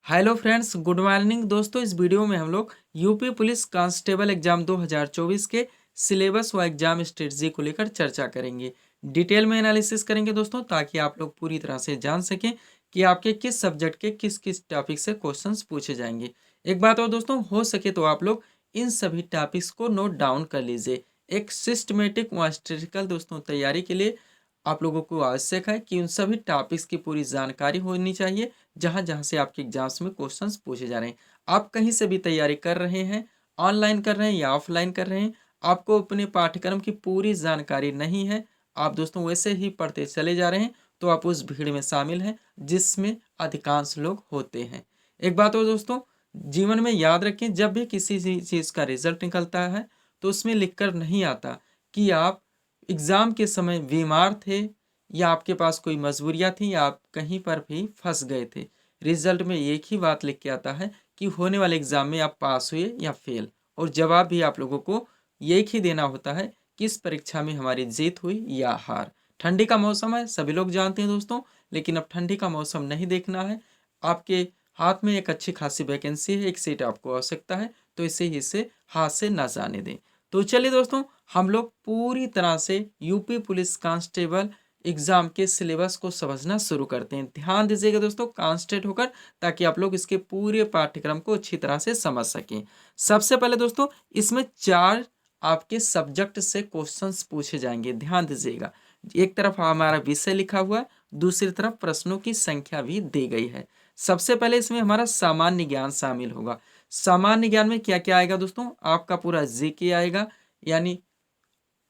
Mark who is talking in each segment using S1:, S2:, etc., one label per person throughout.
S1: Hello friends, good morning दोस्तों। इस video में हम लोग यूपी पुलिस कांस्टेबल एग्जाम 2024 के सिलेबस व एग्जाम स्ट्रेटजी को लेकर चर्चा करेंगे। डिटेल में एनालिसिस करेंगे दोस्तों, ताकि आप लोग पूरी तरह से जान सकें कि आपके किस सब्जेक्ट के किस किस टॉपिक से क्वेश्चंस पूछे जाएंगे। एक बात और दोस्तों, हो सके तो आप लोग इन सभी टॉपिक्स को नोट डाउन कर लीजिए। एक सिस्टमेटिक व स्ट्रेटिकल दोस्तों तैयारी के लिए आप लोगों को आवश्यक है कि उन सभी टॉपिक्स की पूरी जानकारी होनी चाहिए जहां जहां से आपके एग्जाम्स में क्वेश्चंस पूछे जा रहे हैं। आप कहीं से भी तैयारी कर रहे हैं, ऑनलाइन कर रहे हैं या ऑफलाइन कर रहे हैं, आपको अपने पाठ्यक्रम की पूरी जानकारी नहीं है, आप दोस्तों वैसे ही पढ़ते चले जा रहे हैं, तो आप उस भीड़ में शामिल हैं जिसमें अधिकांश लोग होते हैं। एक बात और दोस्तों, जीवन में याद रखें, जब भी किसी चीज़ का रिजल्ट निकलता है तो उसमें लिखकर नहीं आता कि आप एग्ज़ाम के समय बीमार थे या आपके पास कोई मजबूरियां थी या आप कहीं पर भी फंस गए थे। रिजल्ट में एक ही बात लिख के आता है कि होने वाले एग्जाम में आप पास हुए या फेल, और जवाब भी आप लोगों को एक ही देना होता है कि इस परीक्षा में हमारी जीत हुई या हार। ठंडी का मौसम है, सभी लोग जानते हैं दोस्तों, लेकिन अब ठंडी का मौसम नहीं देखना है। आपके हाथ में एक अच्छी खासी वैकेंसी है, एक सीट आपको आवश्यकता है, तो इसे हाथ से ना जाने दें। तो चलिए दोस्तों, हम लोग पूरी तरह से यूपी पुलिस कांस्टेबल एग्जाम के सिलेबस को समझना शुरू करते हैं। ध्यान दीजिएगा दोस्तों, कॉन्सेंट्रेट होकर, ताकि आप लोग इसके पूरे पाठ्यक्रम को अच्छी तरह से समझ सकें। सबसे पहले दोस्तों, इसमें 4 आपके सब्जेक्ट से क्वेश्चंस पूछे जाएंगे। ध्यान दीजिएगा, एक तरफ हमारा विषय लिखा हुआ है, दूसरी तरफ प्रश्नों की संख्या भी दी गई है। सबसे पहले इसमें हमारा सामान्य ज्ञान शामिल होगा। सामान्य ज्ञान में क्या क्या आएगा दोस्तों? आपका पूरा जीके आएगा, यानी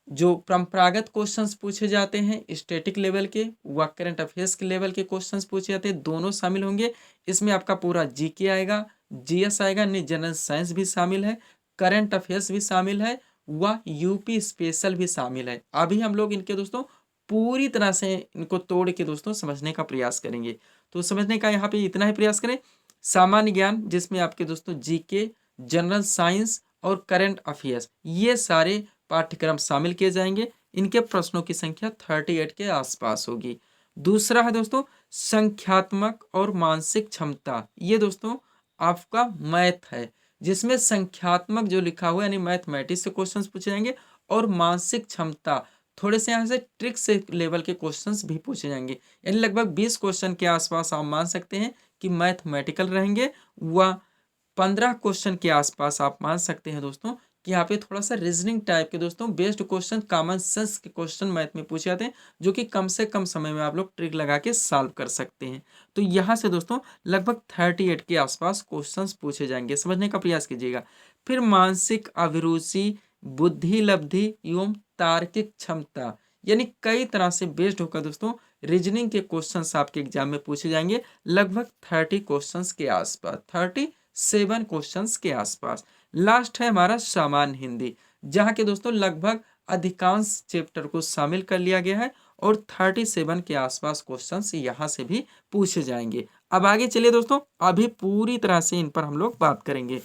S1: जो परंपरागत क्वेश्चंस पूछे जाते हैं स्टैटिक लेवल के व करंट अफेयर्स के लेवल के क्वेश्चंस पूछे जाते हैं, दोनों शामिल होंगे। इसमें आपका पूरा जीके आएगा, जीएस आएगा, यानी जनरल साइंस भी शामिल है, करंट अफेयर्स भी शामिल है व यूपी स्पेशल भी शामिल है। अभी हम लोग इनके दोस्तों पूरी तरह से इनको तोड़ के दोस्तों समझने का प्रयास करेंगे। तो समझने का यहाँ पे इतना ही प्रयास करें। सामान्य ज्ञान, जिसमें आपके दोस्तों जीके, जनरल साइंस और करंट अफेयर्स, ये सारे पाठ्यक्रम शामिल किए जाएंगे। इनके प्रश्नों की संख्या 38 के आसपास होगी। दूसरा है दोस्तों संख्यात्मक और मानसिक क्षमता। ये दोस्तों आपका मैथ है, जिसमें संख्यात्मक जो लिखा हुआ है यानी मैथमेटिक्स से क्वेश्चंस पूछे जाएंगे, और मानसिक क्षमता थोड़े से यहाँ से ट्रिक से लेवल के क्वेश्चंस भी पूछे जाएंगे। यानी लगभग 20 क्वेश्चन के आसपास आप मान सकते हैं कि मैथमेटिकल रहेंगे, व 15 क्वेश्चन के आसपास आप मान सकते हैं दोस्तों कि यहाँ पे थोड़ा सा रीजनिंग टाइप के दोस्तों बेस्ड क्वेश्चन, कॉमन सेंस के क्वेश्चन मैथ में पूछे जाते हैं, जो कि कम से कम समय में आप लोग ट्रिक लगा के सॉल्व कर सकते हैं। तो यहाँ से दोस्तों लगभग 38 के आसपास क्वेश्चंस पूछे जाएंगे, समझने का प्रयास कीजिएगा। फिर मानसिक अभिरुचि, बुद्धि लब्धि एवं तार्किक क्षमता, यानी कई तरह से बेस्ड होकर दोस्तों रीजनिंग के क्वेश्चंस आपके एग्जाम में पूछे जाएंगे, लगभग 30 क्वेश्चंस के आसपास, 37 क्वेश्चंस के आसपास। लास्ट है हमारा सामान्य हिंदी, जहाँ के दोस्तों लगभग अधिकांश चैप्टर को शामिल कर लिया गया है, और 37 के आसपास क्वेश्चंस यहाँ से भी पूछे जाएंगे। अब आगे चलिए दोस्तों, अभी पूरी तरह से इन पर हम लोग बात करेंगे।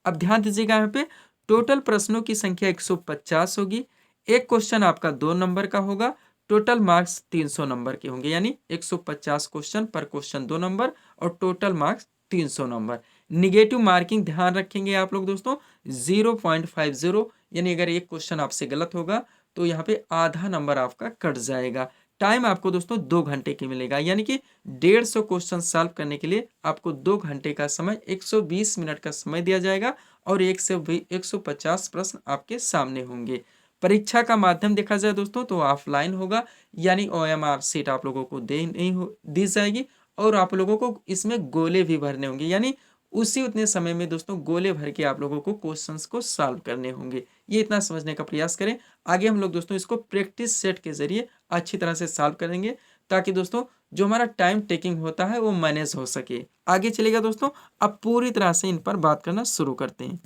S1: अब ध्यान दीजिएगा, यहाँ पे टोटल प्रश्नों की संख्या 150 होगी। एक क्वेश्चन आपका 2 नंबर का होगा। टोटल मार्क्स 300 नंबर के होंगे, यानी 150 क्वेश्चन पर क्वेश्चन 2 नंबर और total marks 300 number. Negative marking ध्यान रखेंगे आप लोग दोस्तों 0.50, यानी अगर एक क्वेश्चन आपसे गलत होगा तो यहाँ पे आधा नंबर आपका कट जाएगा। टाइम आपको दोस्तों 2 घंटे की मिलेगा, यानी कि 150 क्वेश्चन सॉल्व करने के लिए आपको 2 घंटे का समय, 120 मिनट का समय दिया जाएगा, और 150 प्रश्न आपके सामने होंगे। परीक्षा का माध्यम देखा जाए दोस्तों तो ऑफलाइन होगा, यानी OMR सीट आप लोगों को दी जाएगी, और आप लोगों को इसमें गोले भी भरने होंगे, यानी उसी उतने समय में दोस्तों गोले भर के आप लोगों को क्वेश्चंस को सॉल्व करने होंगे। ये इतना समझने का प्रयास करें। आगे हम लोग दोस्तों इसको प्रैक्टिस सेट के जरिए अच्छी तरह से सॉल्व करेंगे, ताकि दोस्तों जो हमारा टाइम टेकिंग होता है वो मैनेज हो सके। आगे चलेगा दोस्तों, अब पूरी तरह से इन पर बात करना शुरू करते हैं।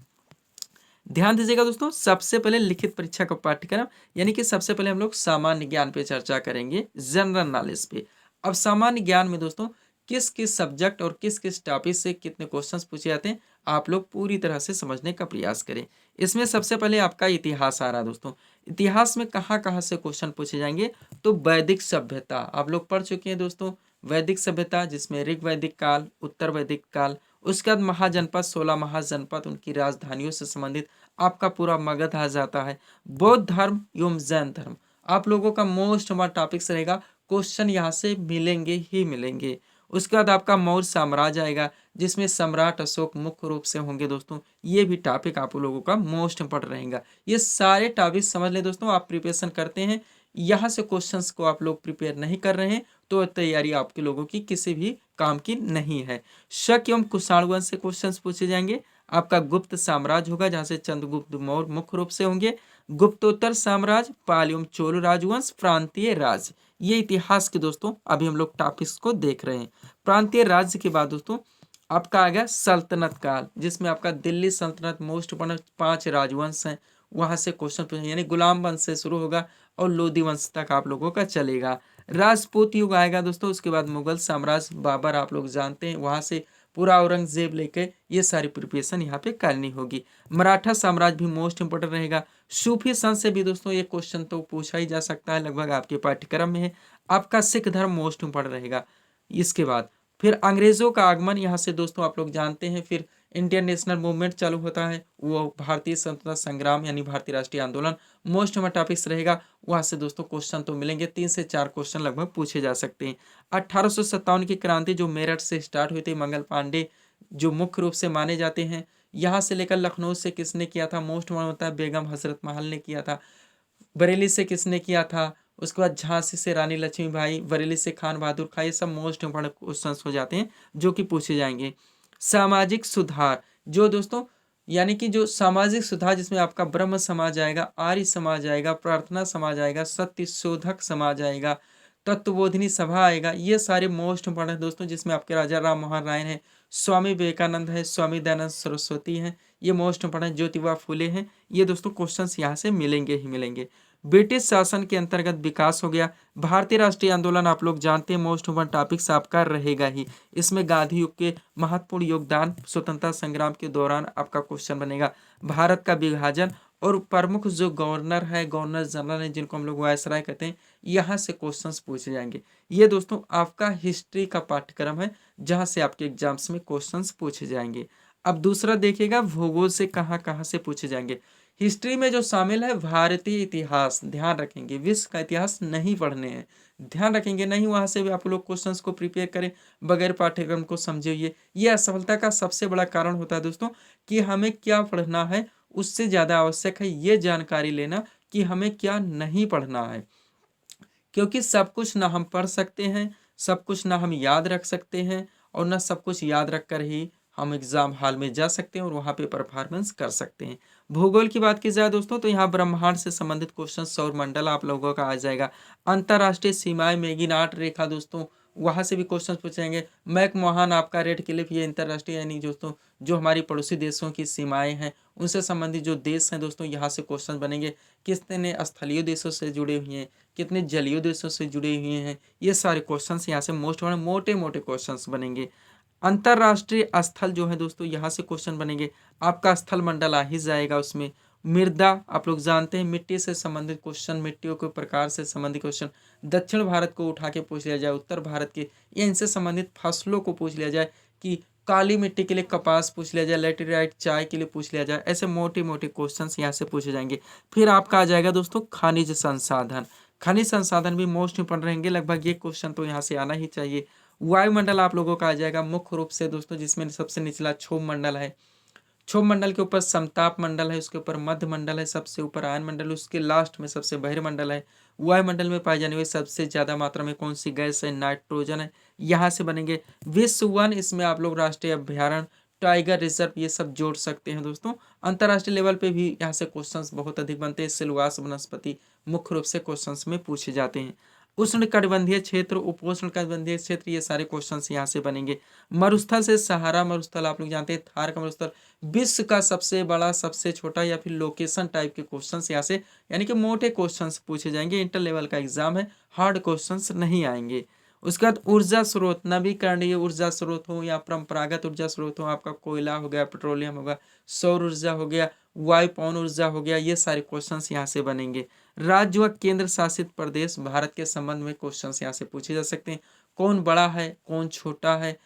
S1: ध्यान दीजिएगा दोस्तों, सबसे पहले लिखित परीक्षा का पाठ्यक्रम, यानी कि सबसे पहले हम लोग सामान्य ज्ञान पे चर्चा करेंगे, जनरल नॉलेज पे। अब सामान्य ज्ञान में दोस्तों किस किस सब्जेक्ट और किस किस टॉपिक से कितने क्वेश्चंस पूछे जाते हैं, आप लोग पूरी तरह से समझने का प्रयास करें। इसमें सबसे पहले आपका इतिहास आ रहा है दोस्तों। इतिहास में कहाँ कहाँ से क्वेश्चन पूछे जाएंगे, तो वैदिक सभ्यता आप लोग पढ़ चुके हैं दोस्तों, वैदिक सभ्यता जिसमें ऋग वैदिक काल, उत्तर वैदिक काल, उसके बाद महाजनपद, 16 महाजनपद उनकी राजधानियों से संबंधित आपका पूरा मगध आ जाता है। बौद्ध धर्म एवं जैन धर्म आप लोगों का मोस्ट हमारा टॉपिक्स रहेगा, क्वेश्चन यहाँ से मिलेंगे ही मिलेंगे। उसके बाद आपका मौर्य साम्राज्य आएगा जिसमें सम्राट अशोक मुख्य रूप से होंगे दोस्तों। ये भी टॉपिक आप लोगों का मोस्ट इंपॉर्टेंट रहेगा। ये सारे टॉपिक समझ ले दोस्तों, आप प्रिपरेशन करते हैं, यहाँ से क्वेश्चंस को आप लोग प्रिपेयर नहीं कर रहे हैं तो तैयारी आपके लोगों की किसी भी काम की नहीं है। शक एवं कुषाण वंश से क्वेश्चंस पूछे जाएंगे। आपका गुप्त साम्राज्य होगा जहां से चंद्रगुप्त मौर्य मुख्य रूप से होंगे। गुप्तोत्तर साम्राज्य, पाल एवं चोल राजवंश, प्रांतीय राज्य, ये इतिहास के दोस्तों अभी हम लोग टॉपिक्स को देख रहे हैं। प्रांतीय राज्य के बाद दोस्तों आपका आ गया सल्तनत काल, जिसमें आपका दिल्ली सल्तनत मोस्ट इंपोर्टेंट 5 राजवंश हैं, वहां से क्वेश्चन पूछे, यानी गुलाम वंश से शुरू होगा और लोधी वंश तक आप लोगों का चलेगा। राजपूत युग आएगा दोस्तों, उसके बाद मुगल साम्राज्य, बाबर आप लोग जानते हैं, वहां से पूरा औरंगजेब लेके ये सारी प्रिपरेशन यहाँ पे करनी होगी। मराठा साम्राज्य भी मोस्ट इंपोर्टेंट रहेगा। सूफी संत से भी दोस्तों ये क्वेश्चन तो पूछा ही जा सकता है, लगभग आपके पाठ्यक्रम में है। आपका सिख धर्म मोस्ट इंपोर्टेंट रहेगा। इसके बाद फिर अंग्रेजों का आगमन, यहाँ से दोस्तों आप लोग जानते हैं। फिर इंडियन नेशनल मूवमेंट चालू होता है, वो भारतीय स्वतंत्रता संग्राम यानी भारतीय राष्ट्रीय आंदोलन मोस्ट हमारा टॉपिक्स रहेगा। वहां से दोस्तों क्वेश्चन तो मिलेंगे, 3 से 4 क्वेश्चन लगभग पूछे जा सकते हैं। 1857 की क्रांति जो मेरठ से स्टार्ट हुई थी, मंगल पांडे जो मुख्य रूप से माने जाते हैं। यहाँ से लेकर लखनऊ से किसने किया था, मोस्ट होता है बेगम हजरत महल ने किया था। बरेली से किसने किया था, उसके बाद झांसी से रानी लक्ष्मीबाई, बरेली से खान बहादुर खां, ये सब मोस्ट इंपॉर्टेंट क्वेश्चन हो जाते हैं जो कि पूछे जाएंगे। सामाजिक सुधार जो दोस्तों यानी कि जो सामाजिक सुधार जिसमें आपका ब्रह्म समाज आएगा, आर्य समाज आएगा, प्रार्थना समाज आएगा, सत्य शोधक समाज आएगा, तत्वबोधिनी सभा आएगा, ये सारे मोस्ट इंपॉर्टेंट दोस्तों, जिसमें आपके राजा राम मोहन राय है, स्वामी विवेकानंद है, स्वामी दयानंद सरस्वती हैं, ये मोस्ट इंपॉर्टेंट ज्योतिबा फुले हैं। ये दोस्तों क्वेश्चंस यहाँ से मिलेंगे ही मिलेंगे। ब्रिटिश शासन के अंतर्गत विकास हो गया। भारतीय राष्ट्रीय आंदोलन आप लोग जानते हैं, मोस्ट इंपॉर्टेंट टॉपिक्स आपका रहेगा ही। इसमें गांधी युग के महत्वपूर्ण योगदान स्वतंत्रता संग्राम के दौरान आपका क्वेश्चन बनेगा। भारत का विभाजन और प्रमुख जो गवर्नर है, गवर्नर जनरल है, जिनको हम लोग वायसराय कहते हैं, यहाँ से क्वेश्चंस पूछे जाएंगे। ये दोस्तों आपका हिस्ट्री का पाठ्यक्रम है जहाँ से आपके एग्जाम्स में क्वेश्चंस पूछे जाएंगे। अब दूसरा देखिएगा भूगोल से कहाँ कहाँ से पूछे जाएंगे। हिस्ट्री में जो शामिल है भारतीय इतिहास, ध्यान रखेंगे, विश्व का इतिहास नहीं पढ़ने हैं, ध्यान रखेंगे नहीं, वहां से भी आप लोग क्वेश्चंस को प्रिपेयर करें बगैर पाठ्यक्रम को समझे हुए। ये असफलता का सबसे बड़ा कारण होता है दोस्तों कि हमें क्या पढ़ना है, उससे ज़्यादा आवश्यक है ये जानकारी लेना कि हमें क्या नहीं पढ़ना है। क्योंकि सब कुछ ना हम पढ़ सकते हैं, सब कुछ ना हम याद रख सकते हैं, और ना सब कुछ याद रख कर ही हम एग्जाम हॉल में जा सकते हैं और वहाँ पे परफॉर्मेंस कर सकते हैं। भूगोल की बात की जाए दोस्तों तो यहाँ ब्रह्मांड से संबंधित क्वेश्चन, सौर मंडल आप लोगों का आ जाएगा। अंतरराष्ट्रीय सीमाएं, मेगिनाट रेखा दोस्तों, वहाँ से भी क्वेश्चन पूछेंगे। मैकमोहन आपका रेड क्लिफ, ये अंतरराष्ट्रीय यानी दोस्तों जो हमारी पड़ोसी देशों की सीमाएं हैं उनसे संबंधित जो देश हैं दोस्तों, यहाँ से क्वेश्चन बनेंगे। कितने स्थलीय देशों से जुड़े हुए हैं, कितने जलीय देशों से जुड़े हुए हैं, ये सारे क्वेश्चंस यहाँ से मोस्ट मोटे मोटे क्वेश्चंस बनेंगे। अंतरराष्ट्रीय स्थल जो है दोस्तों, यहाँ से क्वेश्चन बनेंगे। आपका स्थल मंडल आ ही जाएगा उसमें। मृदा आप लोग जानते हैं, मिट्टी से संबंधित क्वेश्चन, मिट्टियों के प्रकार से संबंधित क्वेश्चन, दक्षिण भारत को उठा के पूछ लिया जाए, उत्तर भारत के, या इनसे संबंधित फसलों को पूछ लिया जाए कि काली मिट्टी के लिए कपास पूछ लिया जाए, लेटेराइट चाय के लिए पूछ लिया जाए, ऐसे मोटे मोटे क्वेश्चन यहाँ से पूछे जाएंगे। फिर आपका आ जाएगा दोस्तों खनिज संसाधन। खनिज संसाधन भी मोस्ट इंपोर्टेंट रहेंगे, लगभग ये क्वेश्चन तो यहाँ से आना ही चाहिए। वायुमंडल आप लोगों का आ जाएगा मुख्य रूप से दोस्तों, जिसमें सबसे निचला क्षोभ मंडल है, क्षोभ मंडल के ऊपर समताप मंडल है, उसके ऊपर मध्य मंडल है, सबसे ऊपर आयन मंडल, उसके लास्ट में सबसे बहिर्मंडल है। वायुमंडल में पाई जाने वाली सबसे ज्यादा मात्रा में कौन सी गैस है, नाइट्रोजन है। यहाँ से बनेंगे विश्व वन, इसमें आप लोग राष्ट्रीय अभ्यारण्य, टाइगर रिजर्व, ये सब जोड़ सकते हैं दोस्तों। अंतर्राष्ट्रीय लेवल पे भी यहाँ से क्वेश्चंस बहुत अधिक बनते हैं। सिलवास वनस्पति मुख्य रूप से क्वेश्चंस में पूछे जाते हैं। उष्ण कटिबंधीय क्षेत्र, उपोष्ण कटिबंधीय क्षेत्र, ये सारे क्वेश्चंस यहाँ से बनेंगे। मरुस्थल से सहारा मरुस्थल आप लोग जानते हैं, थार का मरुस्थल, विश्व का सबसे बड़ा, सबसे छोटा, या फिर लोकेशन टाइप के क्वेश्चंस यहाँ से, यानी कि मोटे क्वेश्चंस पूछे जाएंगे। इंटर लेवल का एग्जाम है, हार्ड क्वेश्चंस नहीं आएंगे। उसके बाद ऊर्जा स्रोत, नवीकरणीय ऊर्जा स्रोत हो या परंपरागत ऊर्जा स्रोत हो, आपका कोयला हो गया, पेट्रोलियम होगा, सौर ऊर्जा हो गया, वायु पवन ऊर्जा हो गया, ये सारे क्वेश्चंस यहाँ से बनेंगे। राज्य व केंद्र शासित प्रदेश, भारत के संबंध में क्वेश्चंस यहाँ से पूछे जा सकते हैं। कौन बड़ा है, कौन छोटा है,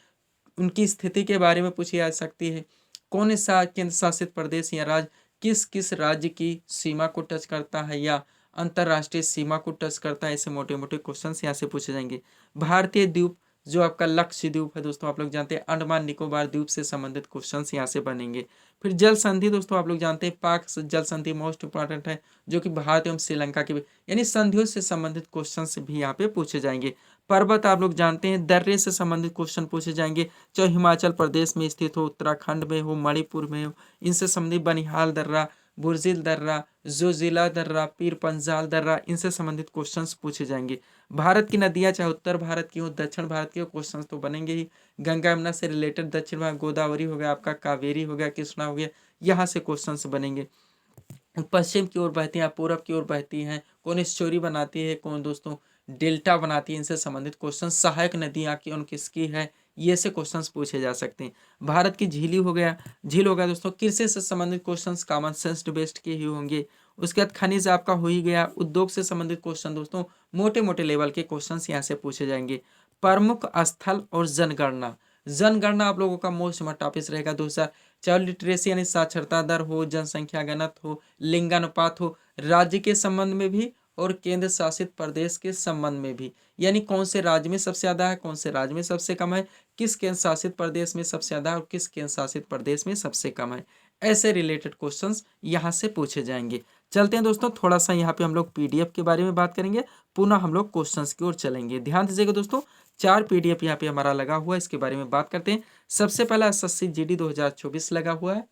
S1: उनकी स्थिति के बारे में पूछी जा सकती है। कौन सा केंद्र शासित प्रदेश या राज्य किस किस राज्य की सीमा को टच करता है या अंतर्राष्ट्रीय सीमा को टच करता है, ऐसे मोटे मोटे क्वेश्चंस यहाँ से पूछे जाएंगे। भारतीय द्वीप जो आपका लक्षद्वीप है दोस्तों, आप लोग जानते हैं अंडमान निकोबार द्वीप से संबंधित क्वेश्चंस यहाँ से बनेंगे। फिर जल संधि दोस्तों, आप लोग जानते हैं पाक जल संधि मोस्ट इंपॉर्टेंट है, जो कि भारत एवं श्रीलंका के यानी संधियों से संबंधित क्वेश्चंस भी यहाँ पे पूछे जाएंगे। पर्वत आप लोग जानते हैं, दर्रे से संबंधित क्वेश्चन पूछे जाएंगे, चाहे हिमाचल प्रदेश में स्थित हो, उत्तराखंड में हो, मणिपुर में हो, इनसे संबंधित बनिहाल दर्रा, बुर्जिल दर्रा, जोजिला दर्रा, पीर पंजाल दर्रा, इनसे संबंधित क्वेश्चंस पूछे जाएंगे। भारत की नदियां चाहे उत्तर भारत की हो, दक्षिण भारत की हो, क्वेश्चंस तो बनेंगे ही। गंगा यमुना से रिलेटेड दक्षिण भारत, गोदावरी हो गया आपका, कावेरी हो गया, कृष्णा हो गया, यहाँ से क्वेश्चंस बनेंगे। पश्चिम की ओर बहती हैं, पूरब की ओर बहती हैं, कौन एस्चुरी बनाती है, कौन दोस्तों डेल्टा बनाती है, इनसे संबंधित क्वेश्चन। सहायक नदियाँ कौन किसकी है, ये से क्वेश्चंस पूछे जा सकते हैं। भारत की झील हो गया दोस्तों, कृषि से संबंधित क्वेश्चंस कॉमन सेंस बेस्ड के ही होंगे। उसके बाद खनिज आपका हो ही गया। उद्योग से संबंधित क्वेश्चन दोस्तों मोटे मोटे लेवल के क्वेश्चंस यहाँ से पूछे जाएंगे। प्रमुख स्थल और जनगणना, जनगणना आप लोगों का मोस्ट इम्पोर्टेंट टॉपिक रहेगा। 2000 चाइल्ड लिटरेसी यानी साक्षरता दर हो, जनसंख्या घनत्व हो, लिंगानुपात हो, राज्य के संबंध में भी और केंद्र शासित प्रदेश के संबंध में भी, यानी कौन से राज्य में सबसे ज़्यादा है, कौन से राज्य में सबसे कम है, किस केंद्र शासित प्रदेश में सबसे ज़्यादा है और किस केंद्र शासित प्रदेश में सबसे कम है, ऐसे रिलेटेड क्वेश्चंस यहाँ से पूछे जाएंगे। चलते हैं दोस्तों, थोड़ा सा यहाँ पे हम लोग पीडीएफ के बारे में बात करेंगे, पुनः हम लोग क्वेश्चंस की ओर चलेंगे। ध्यान दीजिएगा दोस्तों, 4 पीडीएफ यहाँ पे हमारा लगा हुआ है, इसके बारे में बात करते हैं। सबसे पहला एसएससी जीडी 2024 लगा हुआ है।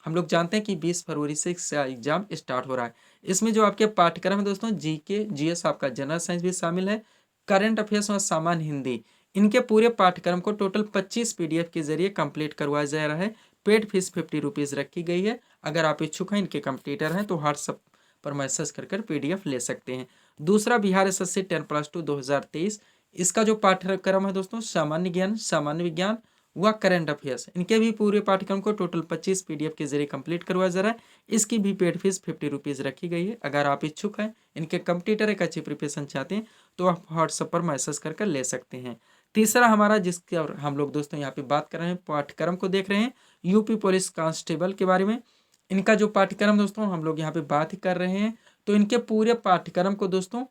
S1: हम लोग जानते हैं कि 20 फरवरी से इसका एग्जाम स्टार्ट हो रहा है। इसमें जो आपके पाठ्यक्रम है दोस्तों, जीके, जीएस, आपका जनरल साइंस भी शामिल है, करंट अफेयर्स और सामान्य हिंदी, इनके पूरे पाठ्यक्रम को टोटल 25 पीडीएफ के जरिए कंप्लीट करवाया जा रहा है। पेड फीस 50 रुपीज़ रखी गई है। अगर आप इच्छुक हैं, इनके कंप्लीटर हैं, तो व्हाट्सएप पर मैसेज कर पीडीएफ ले सकते हैं। दूसरा बिहार एसएससी 10+2 2023, इसका जो पाठ्यक्रम है दोस्तों, सामान्य ज्ञान, सामान्य विज्ञान व करंट अफेयर्स, इनके भी पूरे पाठ्यक्रम को टोटल 25 पीडीएफ के जरिए कंप्लीट करवाया जा रहा है। इसकी भी पेड फीस 50 रुपीज़ रखी गई है। अगर आप इच्छुक हैं, इनके कंप्लीटर एक अच्छी प्रिपरेशन चाहते हैं, तो आप व्हाट्सएप पर मैसेज कर ले सकते हैं। तीसरा हमारा जिसके हम लोग दोस्तों यहाँ पे बात कर रहे हैं, पाठ्यक्रम को देख रहे हैं, यूपी पुलिस कांस्टेबल के बारे में। इनका जो पाठ्यक्रम दोस्तों हम लोग यहाँ पे बात कर रहे हैं, तो इनके पूरे पाठ्यक्रम को दोस्तों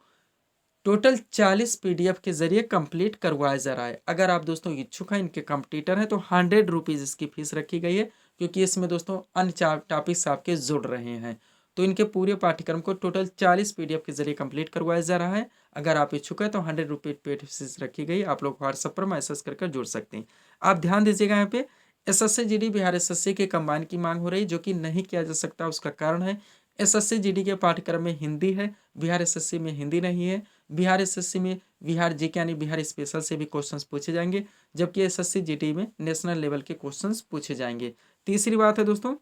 S1: टोटल 40 पीडीएफ के जरिए कंप्लीट करवाया जा रहा है। अगर आप दोस्तों इच्छुक हैं, इनके कंप्लीटर हैं, तो 100 रुपीज़ इसकी फीस रखी गई है, क्योंकि इसमें दोस्तों अन्य टॉपिक्स आपके जुड़ रहे हैं। तो इनके पूरे पाठ्यक्रम को टोटल 40 पीडीएफ के जरिए कंप्लीट करवाया जा रहा है। अगर आप इच्छुक हैं, तो 100 रुपये पेड फीस रखी गई, आप लोग व्हाट्सएप पर मैसेज कर जुड़ सकते हैं। आप ध्यान दीजिएगा, यहाँ पे एसएससी जीडी बिहार एसएससी के कंबाइन की मांग हो रही, जो कि नहीं किया जा सकता। उसका कारण है एसएससी जीडी के पाठ्यक्रम में हिंदी है, बिहार एसएससी में हिंदी नहीं है। बिहार एसएससी में बिहार जीके यानी बिहार स्पेशल से भी क्वेश्चंस पूछे जाएंगे, जबकि एसएससी जीडी में नेशनल लेवल के क्वेश्चंस पूछे जाएंगे। तीसरी बात है दोस्तों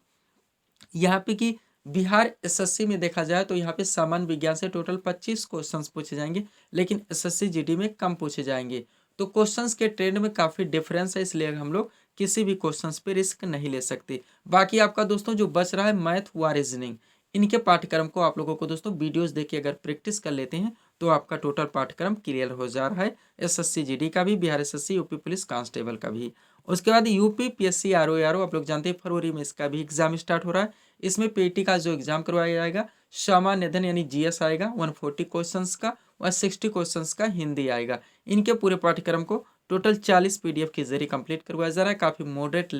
S1: यहाँ पे कि बिहार एसएससी में देखा जाए तो यहाँ पे सामान्य विज्ञान से टोटल 25 क्वेश्चंस पूछे जाएंगे, लेकिन एसएससी जीडी में कम पूछे जाएंगे। तो क्वेश्चंस के ट्रेंड में काफ़ी डिफरेंस है, इसलिए हम लोग किसी भी क्वेश्चंस पे रिस्क नहीं ले सकते। बाकी आपका दोस्तों जो बच रहा है मैथ व रीजनिंग, इनके पाठ्यक्रम को आप लोगों को दोस्तों वीडियोस देख के अगर प्रैक्टिस कर लेते हैं, तो आपका टोटल पाठ्यक्रम क्लियर हो जा रहा है, एसएससी जीडी का भी, Bihar SSC, UP police constable का भी। उसके बाद यूपी पीएससी आरओ आप लोग जानते हैं फरवरी में इसका भी एग्जाम स्टार्ट हो रहा है। इसमें पीटी का जो एग्जाम करवाया जाएगा, सामान्य अध्ययन यानी जीएस आएगा 140 क्वेश्चंस का, और 60 क्वेश्चंस का हिंदी आएगा। इनके पूरे पाठ्यक्रम को टोटल 40 पीडीएफ के जरिए कंप्लीट करवाया जा रहा है। काफ़ी मॉडरेट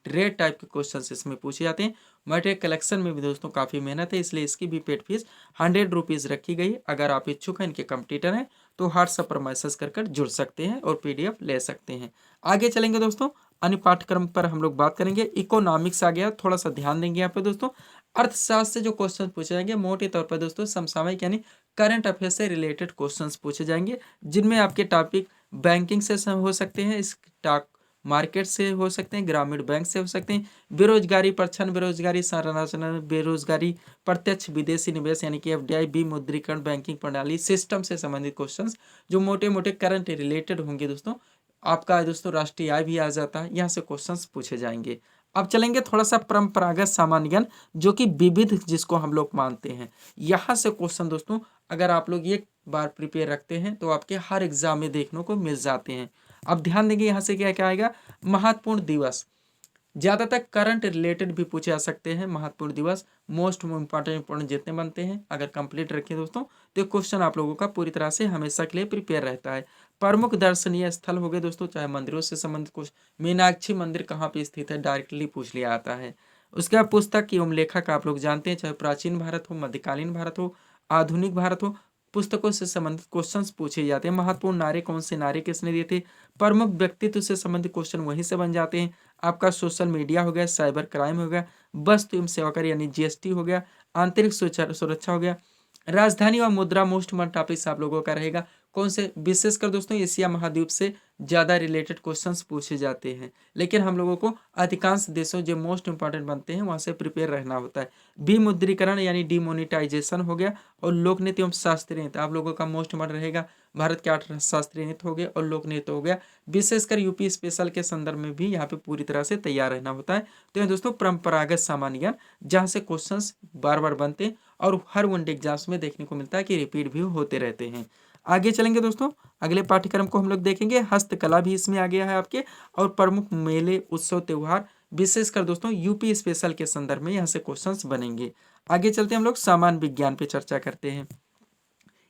S1: रेट टाइप के क्वेश्चंस इसमें पूछे जाते हैं। मटेरियल कलेक्शन में भी दोस्तों काफ़ी मेहनत है, इसलिए इसकी भी पेड फीस 100 रुपीज़ रखी गई। अगर आप इच्छुक हैं, इनके कंप्लीटर हैं, तो व्हाट्सएप पर मैसेज कर जुड़ सकते हैं और पीडीएफ ले सकते हैं। आगे चलेंगे दोस्तों, अन्य पाठ्यक्रम पर हम लोग बात करेंगे। इकोनॉमिक्स आ गया, थोड़ा सा ध्यान देंगे यहाँ पे दोस्तों। अर्थशास्त्र से जो क्वेश्चन पूछे जाएंगे, मोटे तौर पर दोस्तों समसामयिक यानी करंट अफेयर से रिलेटेड क्वेश्चंस पूछे जाएंगे, जिनमें आपके टॉपिक बैंकिंग से हो सकते हैं, स्टॉक मार्केट से हो सकते हैं, ग्रामीण बैंक से हो सकते हैं, बेरोजगारी प्रछन्न बेरोजगारी संरचना, बेरोजगारी, प्रत्यक्ष विदेशी निवेश यानी कि एफडीआई, विमुद्रीकरण, बैंकिंग प्रणाली, सिस्टम से संबंधित क्वेश्चंस जो मोटे मोटे करंट रिलेटेड होंगे दोस्तों। आपका दोस्तों राष्ट्रीय आय भी आ जाता है, यहाँ से क्वेश्चंस पूछे जाएंगे। अब चलेंगे थोड़ा सा परंपरागत सामान्य ज्ञान, जो कि विविध जिसको हम लोग मानते हैं। यहाँ से क्वेश्चन दोस्तों अगर आप लोग ये बार प्रिपेयर रखते हैं तो आपके हर एग्जाम में देखने को मिल जाते हैं। अब ध्यान देंगे यहाँ से क्या क्या आएगा। महत्वपूर्ण दिवस, ज़्यादातर करंट रिलेटेड भी पूछे जा सकते हैं। महत्वपूर्ण दिवस, मोस्ट इंपॉर्टेंट जितने बनते हैं अगर कंप्लीट रखें दोस्तों तो क्वेश्चन आप लोगों का पूरी तरह से हमेशा के लिए प्रिपेयर रहता है। प्रमुख दर्शनीय स्थल हो गए दोस्तों, चाहे मंदिरों से संबंधित कुछ, मीनाक्षी मंदिर कहाँ पे स्थित है डायरेक्टली पूछ लिया आता है। उसके बाद पुस्तक एवं लेखक आप लोग जानते हैं, चाहे प्राचीन भारत हो, मध्यकालीन भारत हो, आधुनिक भारत हो, पुस्तकों से संबंधित क्वेश्चंस पूछे जाते हैं। महत्वपूर्ण नारे, कौन से नारे किसने दिए थे। प्रमुख व्यक्तित्व से संबंधित क्वेश्चन वहीं से बन जाते हैं। आपका सोशल मीडिया हो गया, साइबर क्राइम हो गया, वस्तु एवं सेवा कर यानी जीएसटी हो गया, आंतरिक सुरक्षा हो गया, राजधानी और मुद्रा मोस्ट इम्पोर्टेंट टॉपिक्स आप लोगों का रहेगा। कौन से, विशेषकर दोस्तों एशिया महाद्वीप से ज़्यादा रिलेटेड क्वेश्चंस पूछे जाते हैं, लेकिन हम लोगों को अधिकांश देशों जो मोस्ट इंपॉर्टेंट बनते हैं वहाँ से प्रिपेयर रहना होता है। विमुद्रीकरण यानी डिमोनिटाइजेशन हो गया, और लोक नृत्य एवं शास्त्रीय नृत्य आप लोगों का मोस्ट इंपॉर्टेंट रहेगा। भारत के 8 शास्त्रीय नृत्य हो गए और लोक नृत्य हो गया। विशेषकर यूपी स्पेशल के संदर्भ में भी यहाँ पे पूरी तरह से तैयार रहना होता है। तो ये दोस्तों परंपरागत सामान्य ज्ञान, जहाँ से क्वेश्चंस बार बार बनते हैं और हर वनडे एग्जाम्स में देखने को मिलता है कि रिपीट भी होते रहते हैं। आगे चलेंगे दोस्तों, अगले पाठ्यक्रम को हम लोग देखेंगे। हस्तकला भी इसमें आ गया है आपके, और प्रमुख मेले, उत्सव, त्योहार, विशेषकर दोस्तों यूपी स्पेशल के संदर्भ में यहाँ से क्वेश्चंस बनेंगे। आगे चलते हम लोग सामान्य विज्ञान पे चर्चा करते हैं,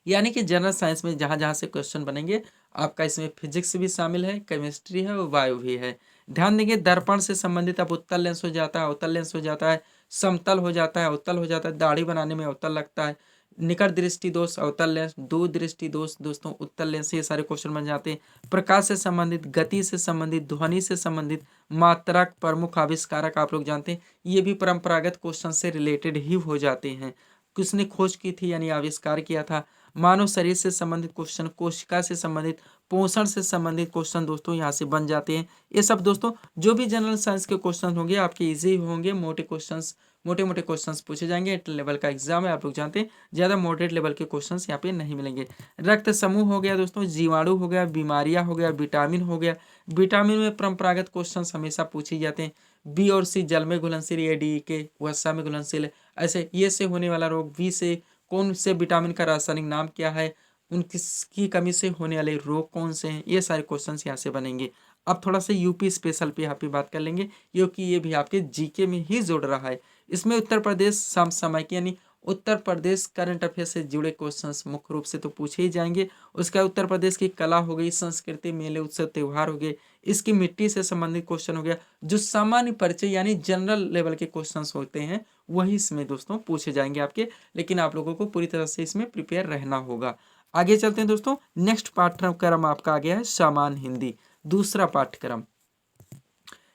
S1: यानी कि जनरल साइंस में जहाँ जहाँ से क्वेश्चन बनेंगे आपका इसमें फिजिक्स भी शामिल है, केमिस्ट्री है और वायु भी है। ध्यान देंगे दर्पण से संबंधित अब उत्तल लेंस हो जाता है, अवतल लेंस हो जाता है, समतल हो जाता है, अवतल हो जाता है, दाढ़ी बनाने में अवतल लगता है, निकट दृष्टि दोष अवतल लेंस, दूर दृष्टि दोष दोस्तों उत्तल लेंस, ये सारे क्वेश्चन बन जाते हैं। प्रकाश से संबंधित, गति से संबंधित, ध्वनि से संबंधित, मात्रक, प्रमुख आविष्कारक आप लोग जानते हैं, ये भी परंपरागत क्वेश्चन से रिलेटेड ही हो जाते हैं। किसने खोज की थी यानी आविष्कार किया था। मानव शरीर से संबंधित क्वेश्चन, कोशिका से संबंधित, पोषण से संबंधित क्वेश्चन दोस्तों यहाँ से बन जाते हैं। ये सब दोस्तों जो भी जनरल साइंस के क्वेश्चन होंगे आपके इजी होंगे, मोटे मोटे क्वेश्चंस पूछे जाएंगे। इंटर लेवल का एग्जाम है आप लोग जानते हैं, ज़्यादा मॉडरेट लेवल के क्वेश्चंस यहाँ पे नहीं मिलेंगे। रक्त समूह हो गया दोस्तों, जीवाणु हो गया, बीमारियाँ हो गया, विटामिन हो गया। विटामिन में परंपरागत क्वेश्चंस हमेशा पूछे जाते हैं। बी और सी जल में घुलनशील, ए डी के वसा में घुलनशील है। ऐसे ये से होने वाला रोग, वी से कौन से विटामिन का रासायनिक नाम क्या है, उन किसकी कमी से होने वाले रोग कौन से हैं, ये सारे क्वेश्चंस यहाँ से बनेंगे। अब थोड़ा सा यूपी स्पेशल पे यहाँ पे बात कर लेंगे, क्योंकि ये भी आपके जीके में ही जुड़ रहा है। इसमें उत्तर प्रदेश समसामयिक यानी उत्तर प्रदेश करंट अफेयर से जुड़े क्वेश्चंस मुख्य रूप से तो पूछे ही जाएंगे। उसका उत्तर प्रदेश की कला हो गई, संस्कृति, मेले, उत्सव, त्योहार हो गए, इसकी मिट्टी से संबंधित क्वेश्चन हो गया। जो सामान्य परिचय यानी जनरल लेवल के क्वेश्चंस होते हैं वही इसमें दोस्तों पूछे जाएंगे आपके, लेकिन आप लोगों को पूरी तरह से इसमें प्रिपेयर रहना होगा। आगे चलते हैं दोस्तों, नेक्स्ट पाठ्यक्रम आपका आ गया है सामान्य हिंदी, दूसरा पाठ्यक्रम।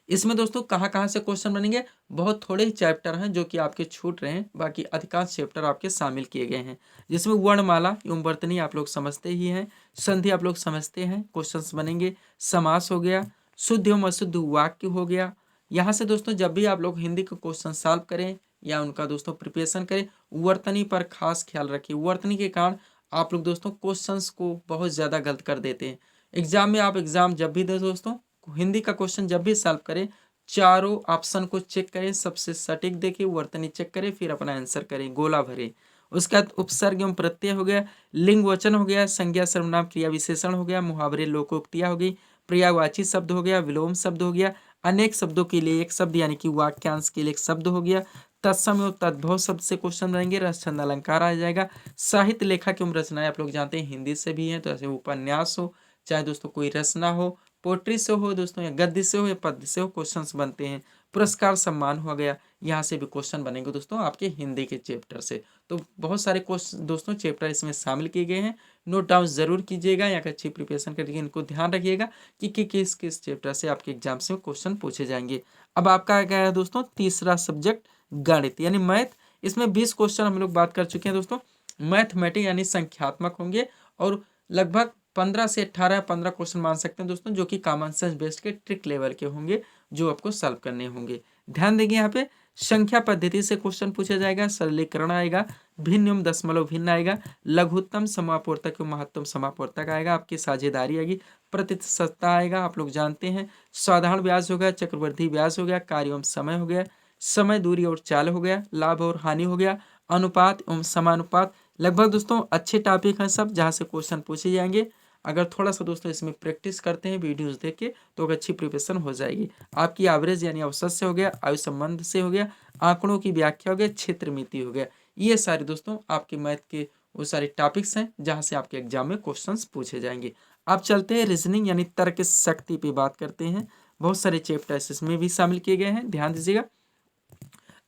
S1: इसमें दोस्तों कहाँ कहाँ से क्वेश्चन बनेंगे, बहुत थोड़े ही चैप्टर हैं जो कि आपके छूट रहे हैं, बाकी अधिकांश चैप्टर आपके शामिल किए गए हैं। जिसमें वर्णमाला एवं वर्तनी आप लोग समझते ही हैं, संधि आप लोग समझते हैं, क्वेश्चंस बनेंगे। समास हो गया, शुद्ध एवं अशुद्ध वाक्य हो गया। यहाँ से दोस्तों जब भी आप लोग हिंदी का क्वेश्चन सॉल्व करें या उनका दोस्तों प्रिपरेशन करें, वर्तनी पर खास ख्याल रखिए। वर्तनी के कारण आप लोग दोस्तों क्वेश्चंस को बहुत ज़्यादा गलत कर देते हैं। एग्जाम में आप एग्जाम जब भी दे दोस्तों, हिंदी का क्वेश्चन जब भी सॉल्व करें, चारों ऑप्शन को चेक करें, सबसे सटीक देखिए, वर्तनी चेक करें, फिर अपना आंसर करें, गोला भरें। उसके बाद उपसर्ग एवं प्रत्यय हो गया, लिंग वचन हो गया, संज्ञा सर्वनाम क्रिया विशेषण हो गया, मुहावरे लोकोक्तियाँ हो गई, पर्यायवाची शब्द हो गया, विलोम शब्द हो गया, अनेक शब्दों के लिए एक शब्द यानी कि वाक्यांश के लिए एक शब्द हो गया, तत्सम एवं तद्भव शब्द से क्वेश्चन रहेंगे, रस छंद अलंकार आ जाएगा। साहित्य लेखक एवं रचनाएं आप लोग जानते हैं हिंदी से भी हैं, तो ऐसे उपन्यास हो, चाहे दोस्तों कोई रचना हो, पोट्री से हो दोस्तों, या गद्य से हो या पद्य से हो, क्वेश्चंस बनते हैं। पुरस्कार सम्मान हो गया, यहाँ से भी क्वेश्चन बनेंगे दोस्तों आपके हिंदी के चैप्टर से। तो बहुत सारे क्वेश्चन दोस्तों चैप्टर इसमें शामिल किए गए हैं, नोट डाउन जरूर कीजिएगा, या अच्छी प्रिपरेशन करिए, इनको ध्यान रखिएगा कि किस किस चैप्टर से आपके एग्जाम से क्वेश्चन पूछे जाएंगे। अब आपका क्या है दोस्तों, तीसरा सब्जेक्ट गणित यानी मैथ। इसमें 20 क्वेश्चन हम लोग बात कर चुके हैं दोस्तों। मैथमेटिक यानी संख्यात्मक होंगे, और लगभग 15 से 15 क्वेश्चन मान सकते हैं दोस्तों, जो कि कॉमन सेंस बेस्ड के ट्रिक लेवल के होंगे, जो आपको सॉल्व करने होंगे। ध्यान देंगे यहाँ पे संख्या पद्धति से क्वेश्चन पूछा जाएगा, सरलीकरण आएगा, भिन्न एवं दशमलव भिन्न आएगा, लघुत्तम समापूर्तक एवं महत्तम समापूर्तक आएगा, आपकी साझेदारी आएगी, प्रतिशतता आएगा, आप लोग जानते हैं, साधारण ब्याज हो गया, चक्रवृद्धि ब्याज हो गया, कार्य एवं समय हो गया, समय, दूरी और चाल हो गया, लाभ और हानि हो गया, अनुपात एवं समानुपात, लगभग दोस्तों अच्छे टॉपिक हैं सब, जहाँ से क्वेश्चन पूछे जाएंगे। अगर थोड़ा सा दोस्तों इसमें प्रैक्टिस करते हैं वीडियोस देख के तो एक अच्छी प्रिपरेशन हो जाएगी। आपकी एवरेज यानी औसत से हो गया, आयु संबंध से हो गया, आंकड़ों की व्याख्या हो गया, क्षेत्र मिति हो गया। ये सारे दोस्तों आपके मैथ के वो सारे टॉपिक्स हैं जहाँ से आपके एग्जाम में क्वेश्चन पूछे जाएंगे। आप चलते हैं रीजनिंग यानी तर्क शक्ति पे बात करते हैं। बहुत सारे चैप्टर्स इसमें भी शामिल किए गए हैं, ध्यान दीजिएगा।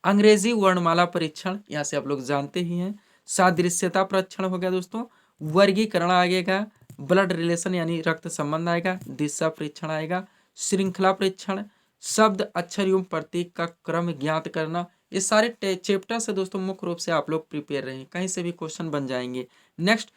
S1: अंग्रेजी वर्णमाला परीक्षण, यहाँ से आप लोग जानते ही हैं। सादृश्यता परीक्षण हो गया दोस्तों। वर्गीकरण आएगा, ब्लड रिलेशन यानी रक्त संबंध आएगा, दिशा परीक्षण आएगा, श्रृंखला परीक्षण, शब्द अक्षर एवं प्रतीक का क्रम ज्ञात करना। ये सारे चैप्टर से दोस्तों मुख्य रूप से आप लोग प्रिपेयर रहें, कहीं से भी क्वेश्चन बन जाएंगे। नेक्स्ट,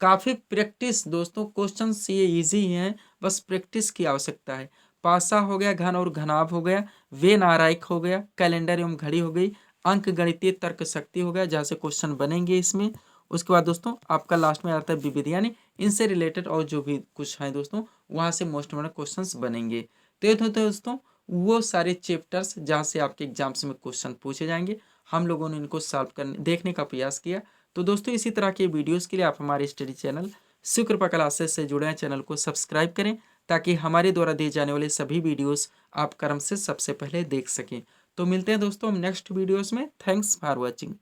S1: काफ़ी प्रैक्टिस दोस्तों, क्वेश्चन ये इजी हैं, बस प्रैक्टिस की आवश्यकता है। पासा हो गया, घन और घनाभ हो गया, वे नारायक हो गया, कैलेंडर एवं घड़ी हो गई, अंक गणितीय तर्क शक्ति हो गया, जहाँ से क्वेश्चन बनेंगे इसमें। उसके बाद दोस्तों आपका लास्ट में आता है विविध, यानी इनसे रिलेटेड और जो भी कुछ है दोस्तों वहाँ से मोस्ट इम्पोर्टेंट क्वेश्चंस बनेंगे। तो ये तो दोस्तों वो सारे चैप्टर्स जहाँ से आपके एग्जाम्स में क्वेश्चन पूछे जाएंगे, हम लोगों ने इनको सॉल्व करने देखने का प्रयास किया। तो दोस्तों इसी तरह के वीडियोस के लिए आप हमारे स्टडी चैनल शिव कृपा क्लासेस से जुड़े हैं, चैनल को सब्सक्राइब करें ताकि हमारे द्वारा दिए जाने वाले सभी वीडियोस आप क्रम से सबसे पहले देख सकें। तो मिलते हैं दोस्तों हम नेक्स्ट वीडियोस में। Thanks for watching.